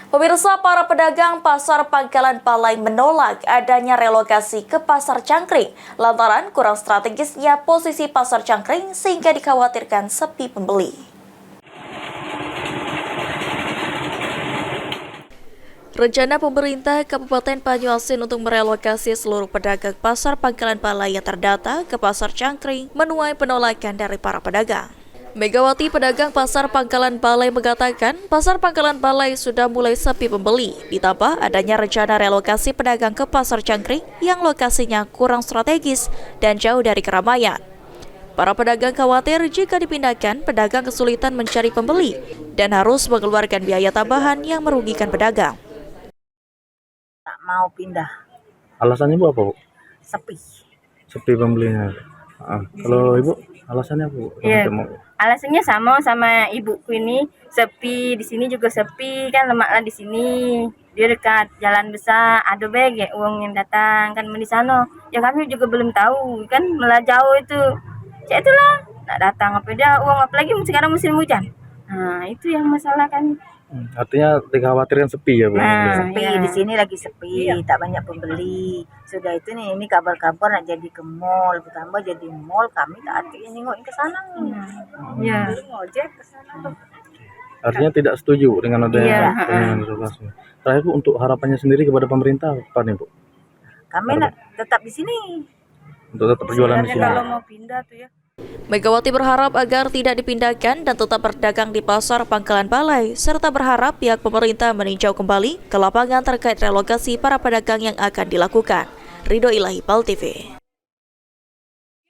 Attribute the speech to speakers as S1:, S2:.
S1: Pemirsa, para pedagang pasar Pangkalan Palai menolak adanya relokasi ke Pasar Cangkring lantaran kurang strategisnya posisi Pasar Cangkring sehingga dikhawatirkan sepi pembeli. Rencana pemerintah Kabupaten Banyuasin untuk merelokasi seluruh pedagang Pasar Pangkalan Palai yang terdata ke Pasar Cangkring menuai penolakan dari para pedagang. Megawati, pedagang Pasar Pangkalan Palai, mengatakan Pasar Pangkalan Palai sudah mulai sepi pembeli, ditambah adanya rencana relokasi pedagang ke Pasar Cangkring yang lokasinya kurang strategis dan jauh dari keramaian. Para pedagang khawatir jika dipindahkan, pedagang kesulitan mencari pembeli dan harus mengeluarkan biaya tambahan yang merugikan pedagang.
S2: Tak mau pindah.
S3: Alasannya Bu apa, Bu?
S2: Sepi.
S3: Sepi pembelinya. Kalau Ibu, alasannya apa, Bu?
S2: Iya. Alasannya sama ibuku ini, sepi, di sini juga sepi, kan lemaklah di sini. Dia dekat jalan besar, ada ya uang yang datang kan di sana. Ya kami juga belum tahu, kan malah jauh itu. Ya itulah, tak datang apa dia uang, apalagi sekarang musim hujan. Nah, itu yang masalah kan.
S3: Artinya dikhawatirkan sepi ya, Bu?
S2: Sepi,
S4: Iya.
S2: di sini lagi sepi, tak banyak pembeli. Sudah itu nih, ini kabar-kabar nak jadi ke mall, bertambah jadi mall, kami tak artinya nengokin ke sana.
S4: Iya.
S2: Ngojek ke sana tuh.
S3: Artinya tidak setuju dengan adanya
S2: Iya.
S3: relokasi. Terakhir Bu, untuk harapannya sendiri kepada pemerintah apa nih, Bu?
S2: Kami nak tetap di sini.
S3: Untuk tetap berjualan di sini.
S4: Kalau mau pindah tuh ya.
S1: Megawati berharap agar tidak dipindahkan dan tetap berdagang di Pasar Pangkalan Palai, serta berharap pihak pemerintah meninjau kembali ke lapangan terkait relokasi para pedagang yang akan dilakukan. Ridho Ilahi, PAL TV.